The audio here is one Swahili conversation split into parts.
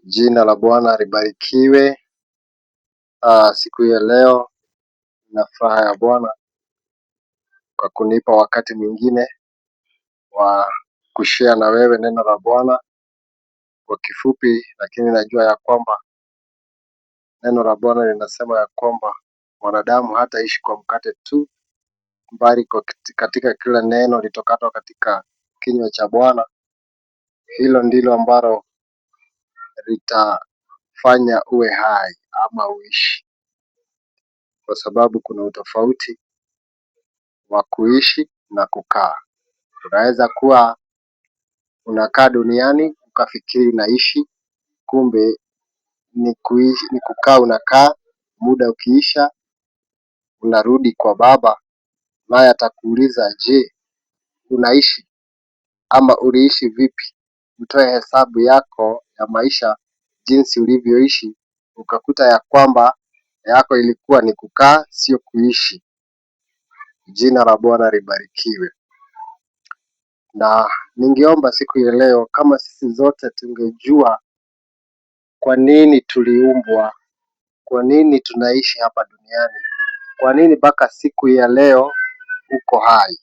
Jina la Bwana libarikiwe. Siku ya leo na furaha ya Bwana kwa kunipa wakati mwingine wa kushare na wewe neno la Bwana kwa kifupi, lakini najua ya kwamba neno la Bwana linasema ya kwamba mwanadamu hataishi kwa mkate tu, bali katika kila neno litokalo katika kinywa cha Bwana. Hilo ndilo ambalo litafanya uwe hai ama uishi, kwa sababu kuna utofauti wa kuishi na kukaa. Unaweza kuwa unakaa duniani ukafikiri unaishi, kumbe ni kukaa unakaa. Muda ukiisha unarudi kwa Baba, naye atakuuliza, je, unaishi ama uliishi vipi? Utoe hesabu yako ya maisha, jinsi ulivyoishi, ukakuta ya kwamba yako ilikuwa ni kukaa, sio kuishi. Jina la Bwana libarikiwe. Na ningeomba siku ya leo, kama sisi zote tungejua kwa nini tuliumbwa, kwa nini tunaishi hapa duniani, kwa nini mpaka siku ya leo uko hai,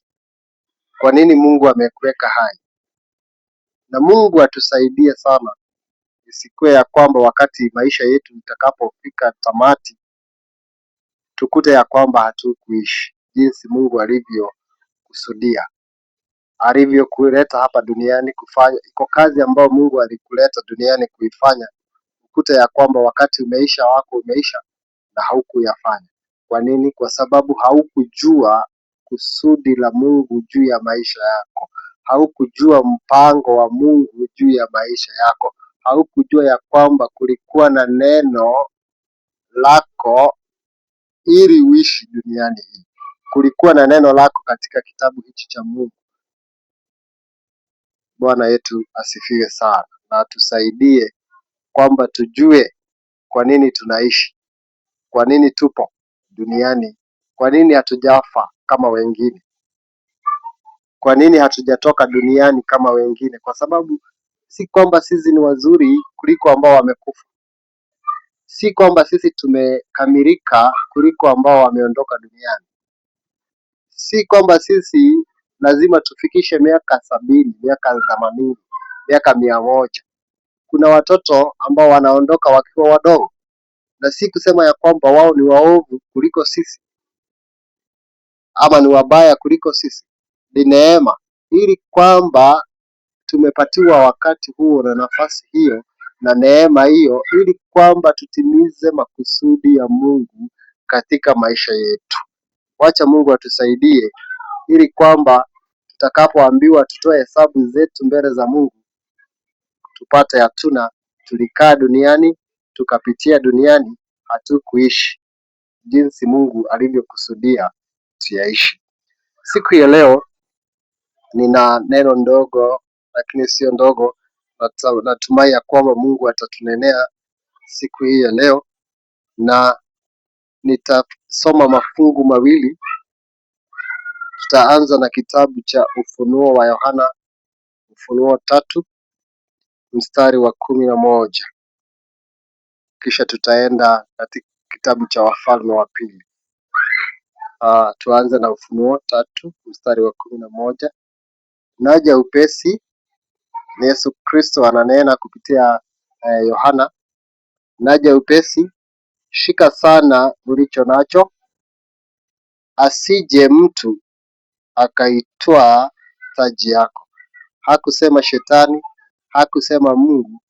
kwa nini Mungu amekuweka hai. Na Mungu atusaidie sana, isikuwe ya kwamba wakati maisha yetu itakapofika tamati, tukute ya kwamba hatukuishi jinsi Mungu alivyokusudia, alivyokuleta hapa duniani kufanya. Iko kazi ambayo Mungu alikuleta duniani kuifanya, ukute ya kwamba wakati umeisha wako umeisha na haukuyafanya. Kwa nini? Kwa sababu haukujua kusudi la Mungu juu ya maisha yako, haukujua mpango wa Mungu juu ya maisha yako, haukujua ya kwamba kulikuwa na neno lako ili uishi duniani hii. Kulikuwa na neno lako katika kitabu hichi cha Mungu. Bwana yetu asifiwe sana, na atusaidie kwamba tujue kwa nini tunaishi, kwa nini tupo duniani, kwa nini hatujafa kama wengine, kwa nini hatujatoka duniani kama wengine. Kwa sababu si kwamba sisi ni wazuri kuliko ambao wamekufa, si kwamba sisi tumekamilika kuliko ambao wameondoka duniani, si kwamba sisi lazima tufikishe miaka 70, miaka 80, miaka 100. Kuna watoto ambao wanaondoka wakiwa wadogo, na si kusema ya kwamba wao ni waovu kuliko sisi ama ni wabaya kuliko sisi. Ni neema, ili kwamba tumepatiwa wakati huo na nafasi hiyo na neema hiyo, ili kwamba tutimize makusudi ya Mungu katika maisha yetu. Wacha Mungu atusaidie ili kwamba tutakapoambiwa tutoe hesabu zetu mbele za Mungu, tupate hatuna tulikaa duniani, tukapitia duniani, hatukuishi jinsi Mungu alivyokusudia tuyaishi. Siku ya leo nina neno ndogo, lakini sio ndogo. Natumai ya kwamba Mungu atatunenea siku hii ya leo, na nitasoma mafungu mawili. Tutaanza na kitabu cha Ufunuo wa Yohana, Ufunuo 3 mstari wa 11, kisha tutaenda katika kitabu cha Wafalme wa Pili. Tuanze na Ufunuo 3 mstari wa 11. Naja upesi. Yesu Kristo ananena kupitia Yohana. Naja upesi, shika sana ulicho nacho, asije mtu akaitwaa taji yako. Hakusema shetani, hakusema Mungu,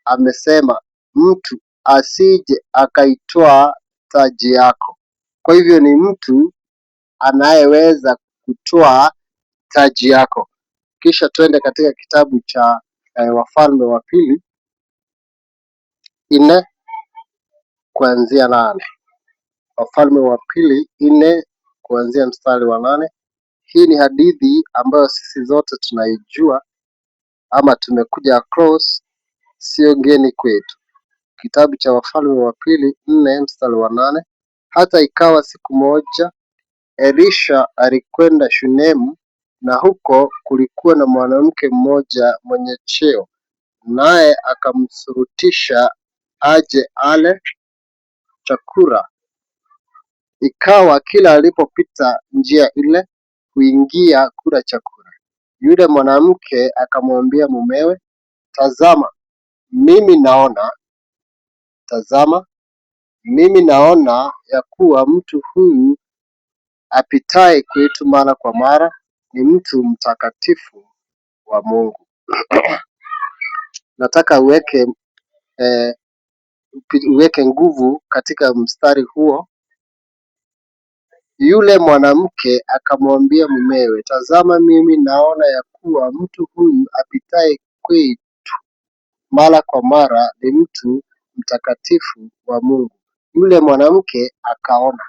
amesema mtu asije akaitwaa taji yako. Kwa hivyo ni mtu anayeweza kutwaa taji yako. Kisha twende katika kitabu cha Wafalme wa Pili 4 kuanzia 8. Wafalme wa Pili 4 kuanzia mstari wa 8. Hii ni hadithi ambayo sisi zote tunaijua ama tumekuja across, sio ngeni kwetu. Kitabu cha Wafalme wa Pili 4 mstari wa 8. Hata ikawa siku moja Elisha alikwenda Shunemu, na huko kulikuwa na mwanamke mmoja mwenye cheo naye akamsurutisha aje ale chakula. Ikawa kila alipopita njia ile huingia kula chakula. Yule mwanamke akamwambia mumewe, tazama mimi naona ya kuwa mtu huyu apitaye kwetu mara kwa mara ni mtu mtakatifu wa Mungu. Nataka uweke nguvu katika mstari huo. Yule mwanamke akamwambia mumewe, tazama mimi naona ya kuwa mtu huyu apitaye kwetu mara kwa mara ni mtu mtakatifu wa Mungu. Yule mwanamke akaona.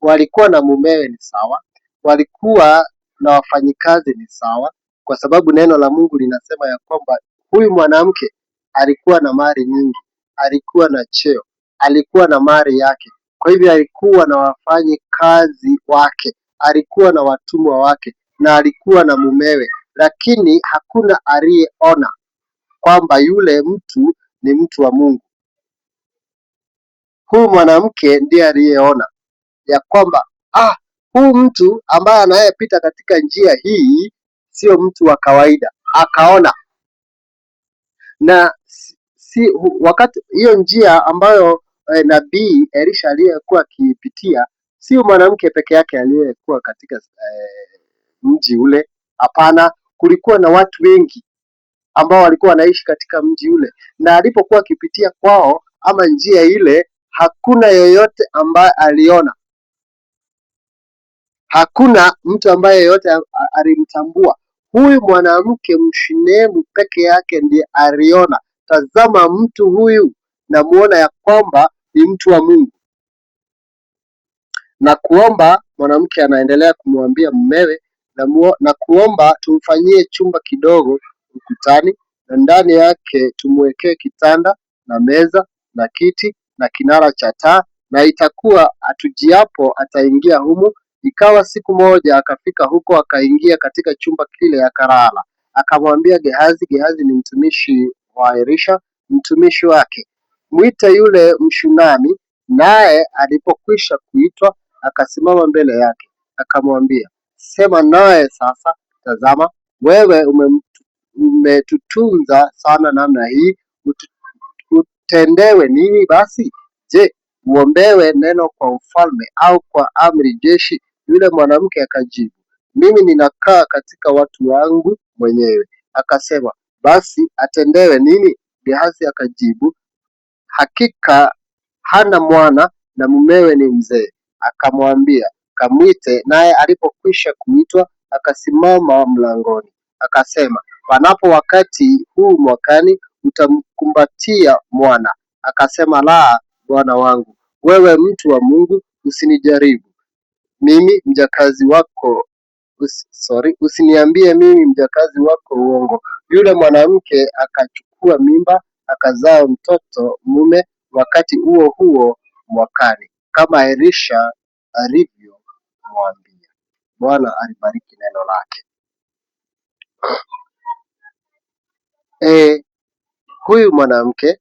Walikuwa na mumewe ni sawa, walikuwa na wafanyikazi ni sawa, kwa sababu neno la Mungu linasema ya kwamba huyu mwanamke alikuwa na mali nyingi, alikuwa na cheo, alikuwa na mali yake. Kwa hivyo alikuwa na wafanyikazi wake, alikuwa na watumwa wake na alikuwa na mumewe, lakini hakuna aliyeona kwamba yule mtu ni mtu wa Mungu. Huyu mwanamke ndiye aliyeona ya kwamba huyu mtu ambaye anayepita katika njia hii sio mtu wa kawaida. Akaona na wakati hiyo njia ambayo nabii Elisha aliyekuwa akipitia, sio mwanamke peke yake aliyekuwa katika mji ule. Hapana, kulikuwa na watu wengi ambao walikuwa wanaishi katika mji ule, na alipokuwa akipitia kwao ama njia ile, hakuna yeyote ambaye aliona. Hakuna mtu ambaye yeyote alimtambua. Huyu mwanamke Mshunemu peke yake ndiye aliona, tazama mtu huyu namuona ya kwamba ni mtu wa Mungu. Na kuomba, mwanamke anaendelea kumwambia mumewe, na kuomba tumfanyie chumba kidogo ukutani, na ndani yake tumwekee kitanda na meza na kiti na kinara cha taa, na itakuwa atujiapo ataingia humu. Ikawa siku moja akafika huko, akaingia katika chumba kile akalala. Akamwambia Gehazi, Gehazi ni mtumishi wa Elisha, mtumishi wake, mwite yule Mshunami. Naye alipokwisha kuitwa, akasimama mbele yake, akamwambia, sema naye sasa. Tazama, wewe umetutunza sana namna hii, utendewe nini basi? Je, uombewe neno kwa mfalme au kwa amri jeshi? Yule mwanamke akajibu, mimi ninakaa katika watu wangu mwenyewe. Akasema, basi atendewe nini? Gehazi akajibu, hakika hana mwana na mumewe ni mzee. Akamwambia, kamwite. Naye alipokwisha kuitwa, akasimama mlangoni. Akasema, panapo wakati huu mwakani utamkumbatia mwana. Akasema, la, bwana wangu, wewe mtu wa Mungu, usinijaribu mimi mjakazi wako, usiniambie mimi mjakazi wako uongo. Yule mwanamke akachukua mimba, akazaa mtoto mume wakati huo huo mwakani, kama Elisha alivyomwambia. Bwana alibariki neno lake. Huyu mwanamke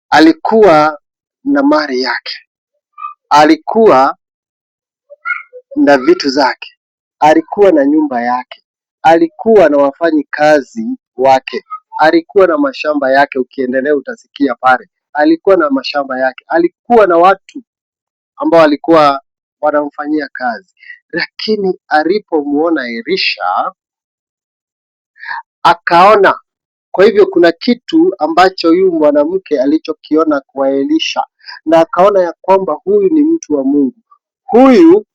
alikuwa na mali yake, alikuwa na vitu zake, alikuwa na nyumba yake, alikuwa na wafanyikazi wake, alikuwa na mashamba yake. Ukiendelea utasikia pale, alikuwa na mashamba yake, alikuwa na watu ambao walikuwa wanamfanyia kazi. Lakini alipomuona Elisha akaona. Kwa hivyo kuna kitu ambacho huyu mwanamke alichokiona kwa Elisha, na akaona ya kwamba huyu ni mtu wa Mungu, huyu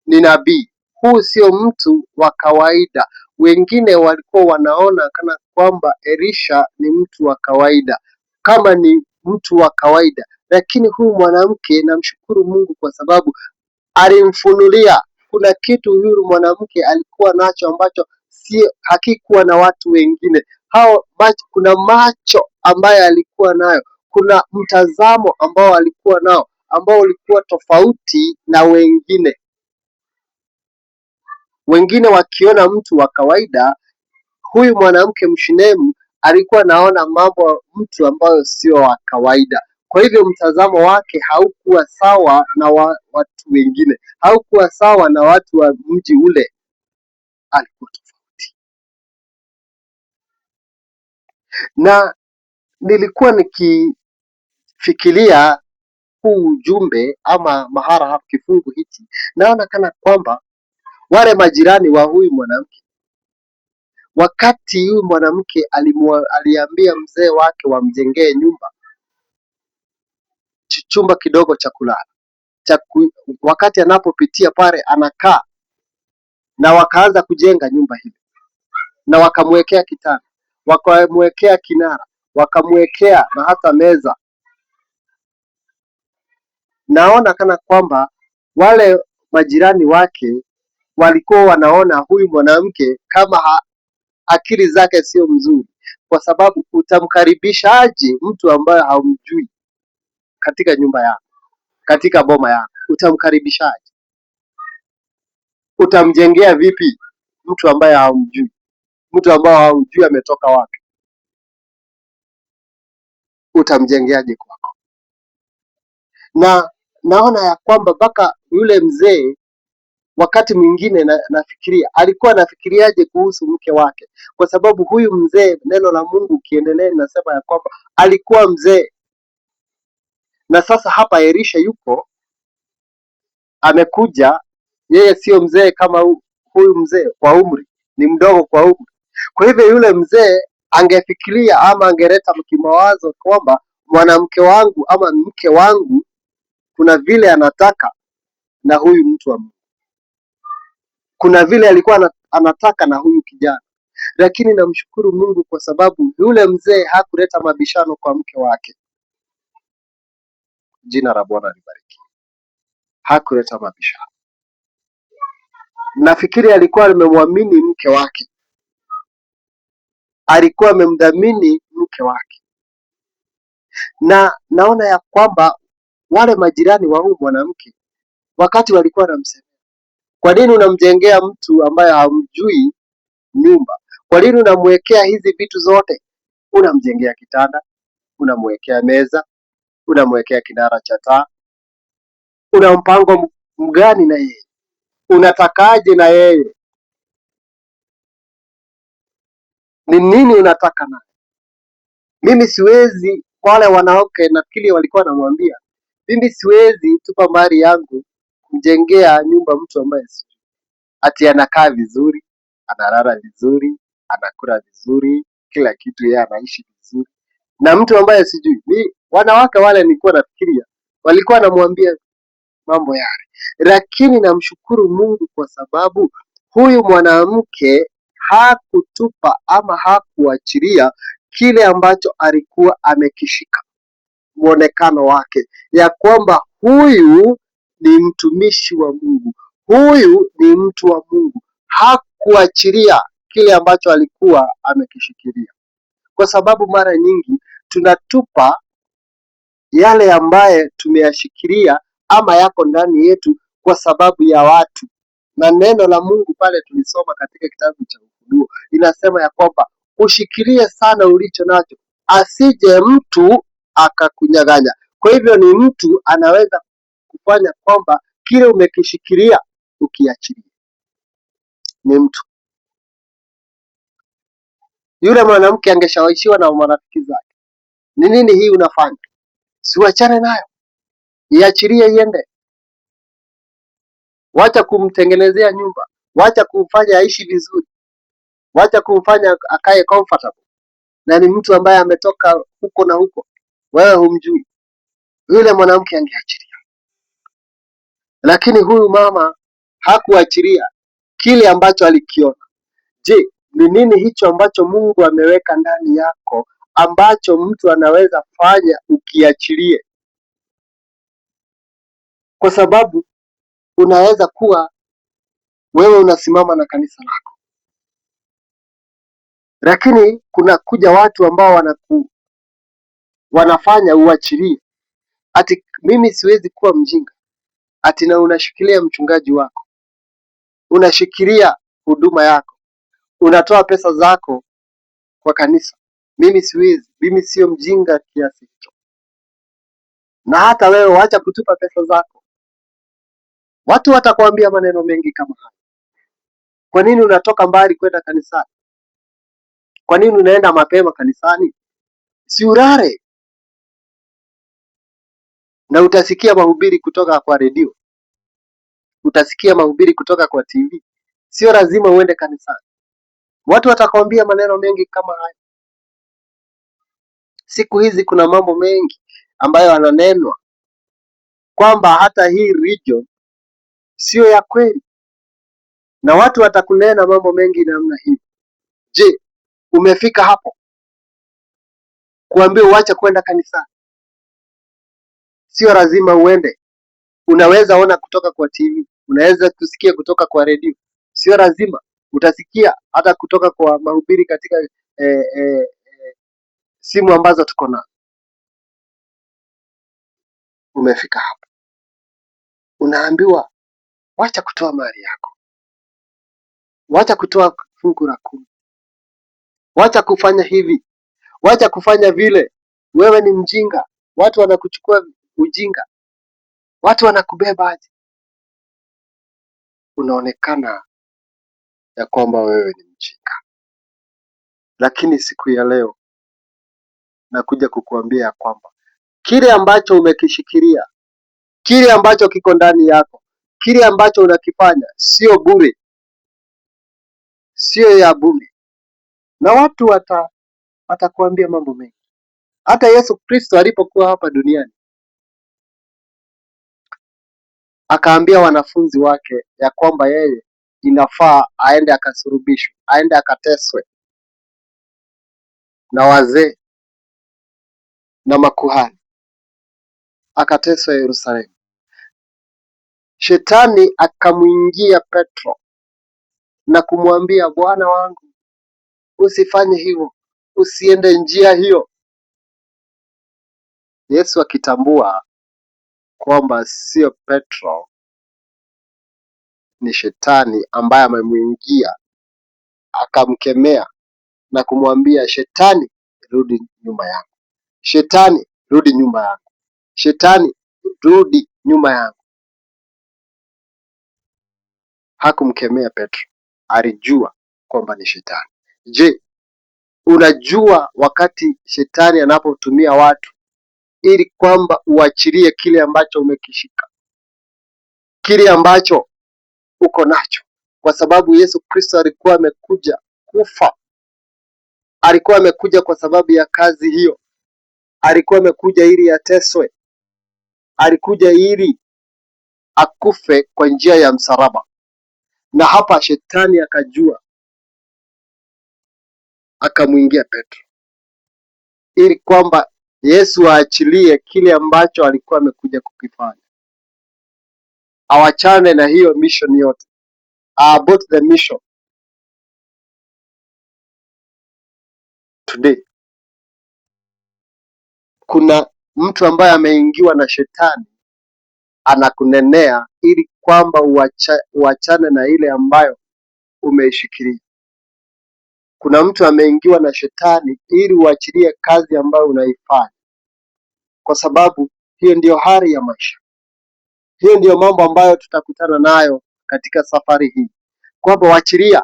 ni nabii, huyu sio mtu wa kawaida. Wengine walikuwa wanaona kana kwamba Elisha ni mtu wa kawaida, kama ni mtu wa kawaida, lakini huyu mwanamke, namshukuru Mungu kwa sababu alimfunulia. Kuna kitu huyu mwanamke alikuwa nacho ambacho hakikuwa na watu wengine. Kuna macho ambayo alikuwa nayo, kuna mtazamo ambao alikuwa nao ambao ulikuwa tofauti na wengine. Wengine wakiona mtu wa kawaida, huyu mwanamke Mshunemu alikuwa anaona mtu ambayo sio wa kawaida. Kwa hivyo mtazamo wake haukuwa sawa na watu wengine, haukuwa sawa na watu wa mji ule, alikuwa tofauti. Na nilikuwa nikifikiria huu ujumbe ama mahara kifungu hiki, naona kana kwamba wale majirani wa huyu mwanamke, wakati huyu mwanamke aliambia mzee wake wamjengee chumba kidogo cha kulala, wakati anapopitia pale anakaa, na wakaanza kujenga nyumba hili, na wakamwekea kitanda, wakamwekea kinara, wakamwekea na hata meza. Naona kana kwamba wale majirani wake walikuwa wanaona huyu mwanamke kama akili zake sio mzuri, kwa sababu utamkaribishaje mtu ambaye haumjui katika nyumba yako, katika boma yako? Utamkaribishaje? Utamjengea vipi mtu ambaye haumjui? Mtu ambaye haumjui ametoka wapi, utamjengeaje kwako? Na naona ya kwamba mpaka yule mzee wakati mwingine nafikiria alikuwa anafikiriaje kuhusu mke wake, kwa sababu huyu mzee, neno la Mungu ukiendelea linasema ya kwamba alikuwa mzee, na sasa hapa Elisha yuko amekuja, yeye sio mzee kama huyu mzee kwa umri, ni mdogo kwa umri. Kwa hivyo yule mzee angefikiria ama angeleta kimawazo kwamba mwanamke wangu ama mke wangu kuna vile anataka na huyu mtu wa Mungu, kuna vile alikuwa anataka na huyu kijana. Lakini namshukuru Mungu kwa sababu yule mzee hakuleta mabishano kwa mke wake. Jina la Bwana libariki. Hakuleta mabishano. Nafikiri alikuwa amemwamini mke wake, alikuwa amemdhamini mke wake, na naona ya kwamba wale majirani wa huyu mwanamke wakati walikuwa wanamsema, kwa nini unamjengea mtu ambaye hamjui nyumba? Kwa nini unamwekea hizi vitu zote? Unamjengea kitanda, unamwekea meza, unamwekea kinara cha taa. Una mpango mgani na yeye? Unatakaje na yeye? Ni nini unataka naye? Mimi siwezi, wale wanawake nafikiri walikuwa wanamwambia, mimi siwezi tupa mali yangu kumjengea nyumba mtu ambaye sijui. Ati anakaa vizuri, analala vizuri, anakula vizuri, kila kitu yeye anaishi vizuri, na mtu ambaye sijui. Wanawake wale nilikuwa nafikiria walikuwa wanamwambia mambo yale, lakini namshukuru Mungu kwa sababu huyu mwanamke hakutupa ama hakuachilia kile ambacho alikuwa amekishika, muonekano wake, ya kwamba huyu ni mtumishi wa Mungu, huyu ni mtu wa Mungu. Hakuachilia kile ambacho alikuwa amekishikilia, kwa sababu mara nyingi tunatupa yale ambaye tumeyashikilia ama yako ndani yetu kwa sababu ya watu. Na neno la Mungu pale tulisoma katika kitabu cha Ufunuo inasema ya kwamba ushikilie sana ulicho nacho, asije mtu akakunyang'anya. Kwa hivyo ni mtu anaweza kufanya kwamba kile umekishikilia ukiachilia, ni mtu. Yule mwanamke angeshawishiwa na marafiki zake, ni nini hii unafanya? Siwachane nayo, iachilie iende. Wacha kumtengenezea nyumba, wacha kumfanya aishi vizuri, wacha kumfanya akae comfortable, na ni mtu ambaye ametoka huko na huko, wewe humjui. Yule mwanamke angeachilia, lakini huyu mama hakuachilia kile ambacho alikiona. Je, ni nini hicho ambacho Mungu ameweka ndani yako ambacho mtu anaweza fanya ukiachilie? Kwa sababu unaweza kuwa wewe unasimama na kanisa lako, lakini kuna kuja watu ambao wanafanya uachilie. Ati mimi siwezi kuwa mjinga, ati na unashikilia mchungaji wako. unashikilia huduma yako, unatoa pesa zako kwa kanisa. Mimi siwezi, mimi sio mjinga kiasi hicho. Na hata wewe wacha kutupa pesa zako. Watu watakwambia maneno mengi kama haya. Kwa nini unatoka mbali kwenda kanisani? Kwa nini unaenda mapema kanisani? Si ulale. Na utasikia mahubiri kutoka kwa redio, utasikia mahubiri kutoka kwa TV. Sio lazima uende kanisani. Watu watakwambia maneno mengi kama haya. Siku hizi kuna mambo mengi ambayo yananenwa kwamba hata hii region sio ya kweli, na watu watakunena mambo mengi namna hii. Je, umefika hapo kuambia uache kwenda kanisani? Sio lazima uende. Unaweza ona kutoka kwa TV, unaweza kusikia kutoka kwa redio. Sio lazima, utasikia hata kutoka kwa mahubiri katika simu ambazo tuko nazo. Umefika hapo, unaambiwa wacha kutoa mali yako, wacha kutoa fungu la 10, wacha kufanya hivi, wacha kufanya vile. Wewe ni mjinga, watu wanakuchukua ujinga, watu wanakubeba aje. Unaonekana ya kwamba wewe ni mjinga. Lakini siku ya leo nakuja kukuambia kwamba kile ambacho umekishikilia, kile ambacho kiko ndani yako, kile ambacho unakifanya sio bure, sio ya bure. Na watu watakuambia mambo mengi. Hata Yesu Kristo alipokuwa hapa duniani akaambia wanafunzi wake ya kwamba yeye inafaa aende akasulubishwe, aende akateswe na wazee na makuhani, akateswa Yerusalemu. Shetani akamwingia Petro na kumwambia, Bwana wangu, usifanye hivyo, usiende njia hiyo. Yesu akitambua kwamba sio Petro, ni shetani ambaye amemwingia, akamkemea na kumwambia, Shetani, rudi nyuma yangu. Shetani, rudi nyuma yangu. Shetani, rudi nyuma yangu. Hakumkemea Petro, alijua kwamba ni shetani. Je, unajua wakati shetani anapotumia watu ili kwamba uachilie kile ambacho umekishika, kile ambacho uko nacho? Kwa sababu Yesu Kristo alikuwa amekuja kufa, alikuwa amekuja kwa sababu ya kazi hiyo, alikuwa amekuja ili ateswe, alikuja ili akufe kwa njia ya msalaba. Na hapa shetani akajua, akamwingia Petro ili kwamba Yesu aachilie kile ambacho alikuwa amekuja kukifanya, awachane na hiyo mission yote, abort the mission. Today kuna mtu ambaye ameingiwa na shetani anakunenea ili kwamba uachane na ile ambayo umeishikilia. Kuna mtu ameingiwa na shetani ili uachilie kazi ambayo unaifanya, kwa sababu hiyo ndiyo hali ya maisha. Hiyo ndiyo mambo ambayo tutakutana nayo katika safari hii, kwamba waachilia,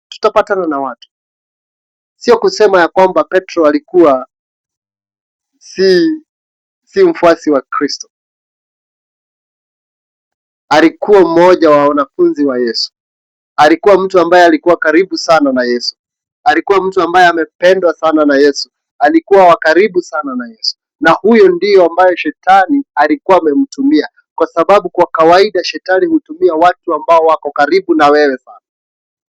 tutapatana na watu. Sio kusema ya kwamba Petro alikuwa si mfuasi wa Kristo. Alikuwa mmoja wa wanafunzi wa Yesu. Alikuwa mtu ambaye alikuwa karibu sana na Yesu. Alikuwa mtu ambaye amependwa sana na Yesu. Alikuwa wa karibu sana na Yesu. Na huyo ndiyo ambaye shetani alikuwa amemtumia, kwa sababu kwa kawaida shetani hutumia watu ambao wako karibu na wewe sana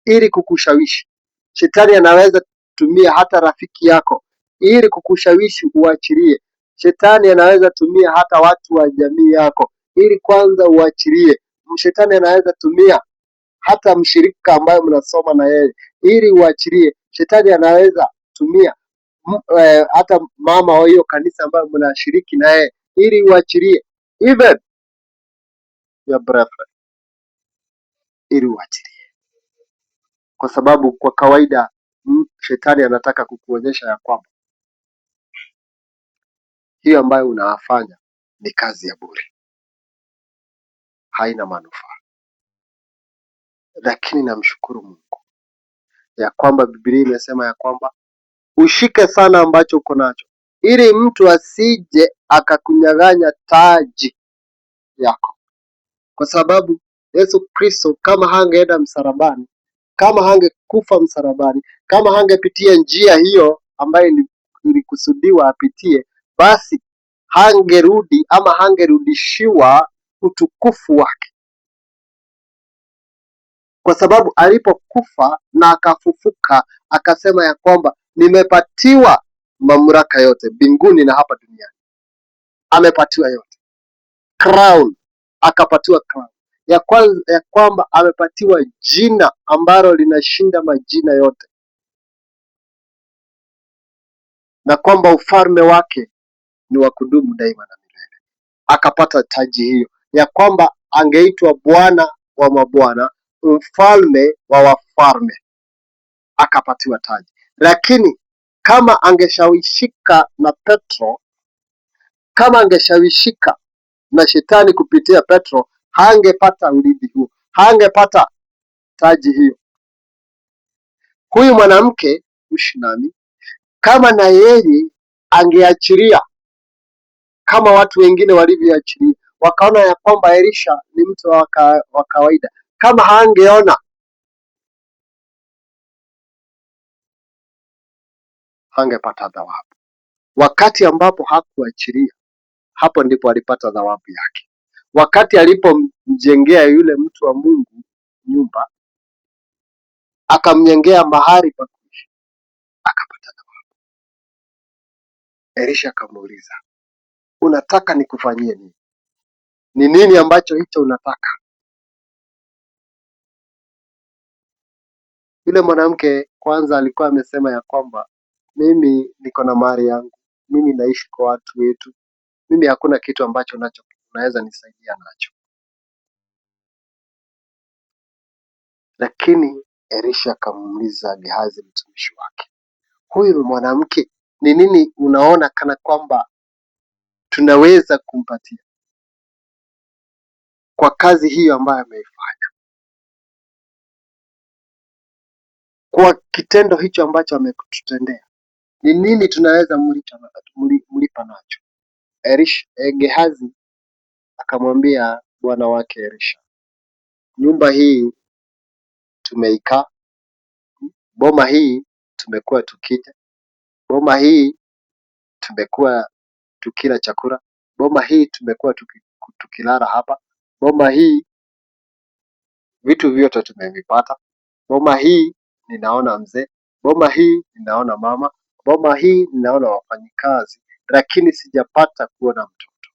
ili kukushawishi. Shetani anaweza tumia hata rafiki yako ili kukushawishi uachilie. Shetani anaweza tumia hata watu wa jamii yako ili kwanza uachilie. Shetani anaweza tumia hata mshirika ambaye mnasoma na yeye ili uachilie. Shetani anaweza tumia hata mama wa hiyo kanisa ambayo mnashiriki na yeye ili uachilie. Even your brethren. ili uachilie, kwa sababu kwa kawaida shetani anataka kukuonyesha ya kwamba hiyo ambayo unafanya ni kazi ya bure, haina manufaa. Lakini namshukuru Mungu ya kwamba Biblia imesema ya kwamba ushike sana ambacho uko nacho, ili mtu asije akakunyang'anya taji yako, kwa sababu Yesu Kristo kama hangeenda msalabani, kama hangekufa msalabani, kama hangepitia njia hiyo ambayo ilikusudiwa apitie, basi hangerudi ama hangerudishiwa utukufu wake, kwa sababu alipokufa na akafufuka akasema ya kwamba nimepatiwa mamlaka yote mbinguni na hapa duniani. Amepatiwa yote, crown, akapatiwa crown ya kwamba amepatiwa jina ambalo linashinda majina yote, na kwamba ufalme wake ni wa kudumu daima na milele. Akapata taji hiyo ya kwamba angeitwa Bwana wa mabwana, mfalme wa wafalme, akapatiwa taji. Lakini kama angeshawishika na Petro, kama angeshawishika na shetani kupitia Petro, hangepata urithi huo, hangepata taji hiyo. Huyu mwanamke Mshunami, kama na yeye angeachilia kama watu wengine walivyoachilia, wakaona ya kwamba Elisha ni mtu wa kawaida, kama hangeona, hangepata thawabu. Wakati ambapo hakuachilia, hapo ndipo alipata thawabu yake. Wakati alipomjengea yule mtu wa Mungu nyumba, akamjengea mahali pa kuishi, akapata thawabu. Elisha akamuuliza, unataka nikufanyie nini? Ni nini ambacho hicho unataka? Yule mwanamke kwanza alikuwa amesema ya kwamba mimi niko na mali yangu, mimi naishi kwa watu wetu, mimi hakuna kitu ambacho unaweza nisaidia nacho. Lakini Elisha akamuuliza Gehazi mtumishi wake, huyu mwanamke ni nini unaona kana kwamba tunaweza kumpatia kwa kazi hiyo ambayo ameifanya, kwa kitendo hicho ambacho amekututendea, ni nini tunaweza mlipa nacho? Gehazi akamwambia bwana wake Elisha, nyumba hii tumeikaa, boma hii tumekuwa tukija, boma hii tumekuwa tukila chakula, boma hii tumekuwa tukilala hapa, boma hii vitu vyote tumevipata, boma hii ninaona mzee, boma hii ninaona mama, boma hii ninaona wafanyikazi, lakini sijapata kuona mtoto.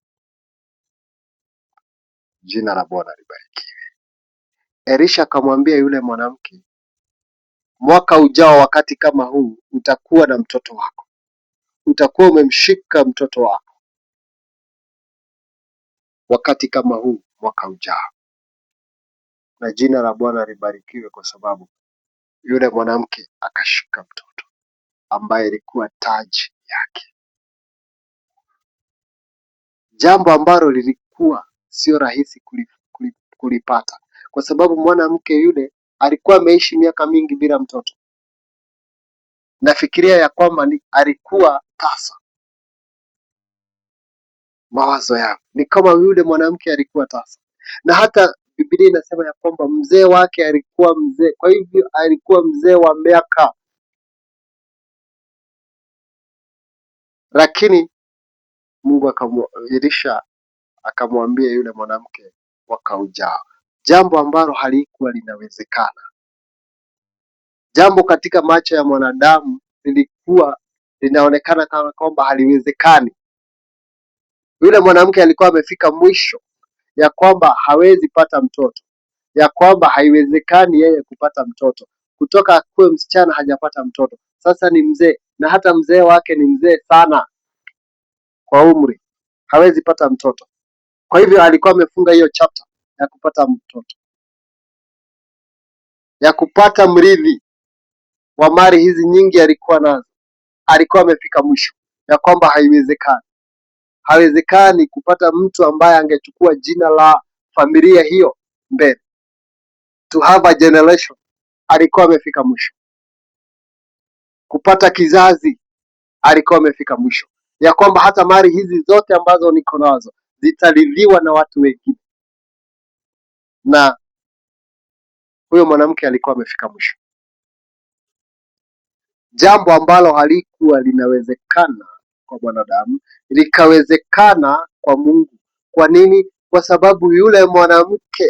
Jina la Bwana libarikiwe. Elisha akamwambia yule mwanamke, mwaka ujao wakati kama huu utakuwa na mtoto wako, utakuwa umemshika mtoto wako wakati kama huu mwaka ujao. Na jina la Bwana libarikiwe, kwa sababu yule mwanamke akashika mtoto ambaye ilikuwa taji yake, jambo ambalo lilikuwa sio rahisi kulipata, kwa sababu mwanamke yule alikuwa ameishi miaka mingi bila mtoto. Nafikiria ya kwamba alikuwa tasa. Mawazo yangu ni kama yule mwanamke alikuwa tasa, na hata Biblia inasema ya kwamba mzee wake alikuwa mzee, kwa hivyo alikuwa mzee wa miaka. Lakini Mungu Elisha akamwambia yule mwanamke mwaka ujao, jambo ambalo halikuwa linawezekana, jambo katika macho ya mwanadamu lilikuwa linaonekana kama kwamba haliwezekani. Yule mwanamke alikuwa amefika mwisho ya kwamba hawezi pata mtoto, ya kwamba haiwezekani yeye kupata mtoto, kutoka akuwe msichana hajapata mtoto, sasa ni mzee, na hata mzee wake ni mzee sana kwa umri, hawezi pata mtoto. Kwa hivyo alikuwa amefunga hiyo chapter ya kupata mtoto. ya kupata mrithi wa mali hizi nyingi alikuwa nazo, alikuwa amefika mwisho, ya kwamba haiwezekani kupata mtu ambaye angechukua jina la familia hiyo mbele, to have a generation. Alikuwa amefika mwisho kupata kizazi, alikuwa amefika mwisho, ya kwamba hata mali hizi zote ambazo niko nazo zitaridhiwa na watu wengine, na huyo mwanamke alikuwa amefika mwisho, jambo ambalo halikuwa linawezekana kwa mwanadamu likawezekana kwa Mungu. Kwa nini? Kwa sababu yule mwanamke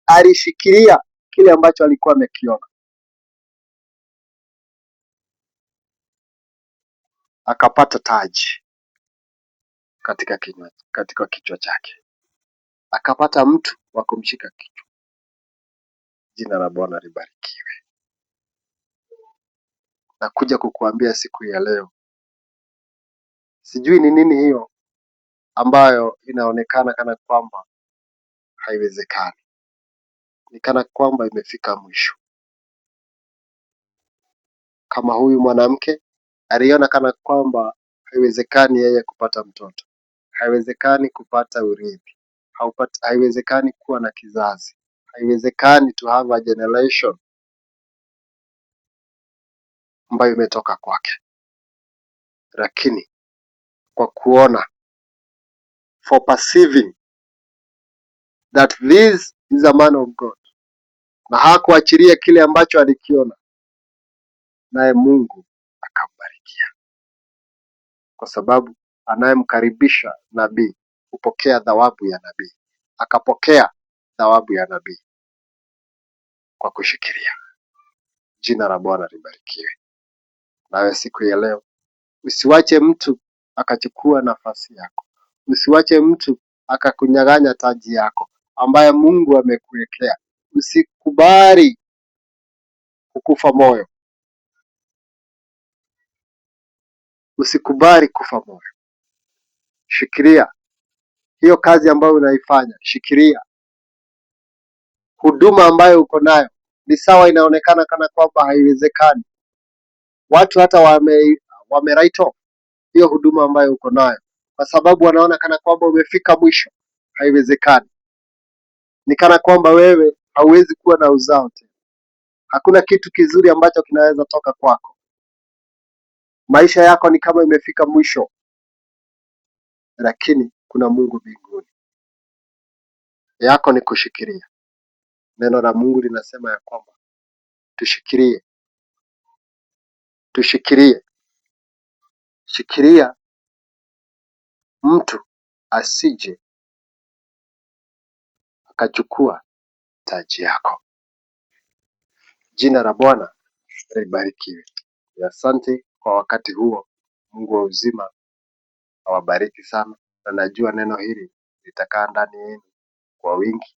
alishikilia kile ambacho alikuwa amekiona, akapata taji katika kichwa chake, akapata mtu wa kumshika kichwa. Jina la Bwana libarikiwe. Nakuja kukuambia siku ya leo, sijui ni nini hiyo ambayo inaonekana kana kwamba haiwezekani, ni kana kwamba imefika mwisho. Kama huyu mwanamke aliona kana kwamba haiwezekani yeye kupata mtoto, haiwezekani kupata urithi, haiwezekani kuwa na kizazi, haiwezekani to have a generation ambayo imetoka kwake, lakini kwa kuona, for perceiving that this is a man of God, na hakuachilia kile ambacho alikiona, naye Mungu akambarikia, kwa sababu anayemkaribisha nabii hupokea thawabu ya nabii. Akapokea thawabu ya nabii kwa kushikilia. Jina la Bwana libarikiwe. Nawe siku ya leo usiwache mtu akachukua nafasi yako, usiwache mtu akakunyang'anya taji yako ambaye Mungu amekuwekea. Usikubali kukufa moyo, usikubali kufa moyo. Shikilia hiyo kazi ambayo unaifanya, shikilia huduma ambayo uko nayo. Ni sawa, inaonekana kana kwamba haiwezekani, watu hata wame write off hiyo huduma ambayo uko nayo, kwa sababu wanaona kana kwamba umefika mwisho. Haiwezekani, ni kana kwamba wewe hauwezi kuwa na uzao tena, hakuna kitu kizuri ambacho kinaweza toka kwako. Maisha yako ni kama imefika mwisho, lakini kuna Mungu mbinguni. Yako ni kushikilia. Neno la Mungu linasema ya kwamba tushikilie, tushikilie. Shikilia mtu asije akachukua taji yako. Jina la Bwana libarikiwe. Asante kwa wakati huo. Mungu wa uzima awabariki sana, na najua neno hili litakaa ndani yenu kwa wingi,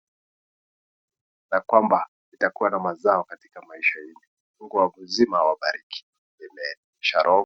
na kwamba litakuwa na mazao katika maisha yenu. Mungu wa uzima awabariki. Amen. Shalom.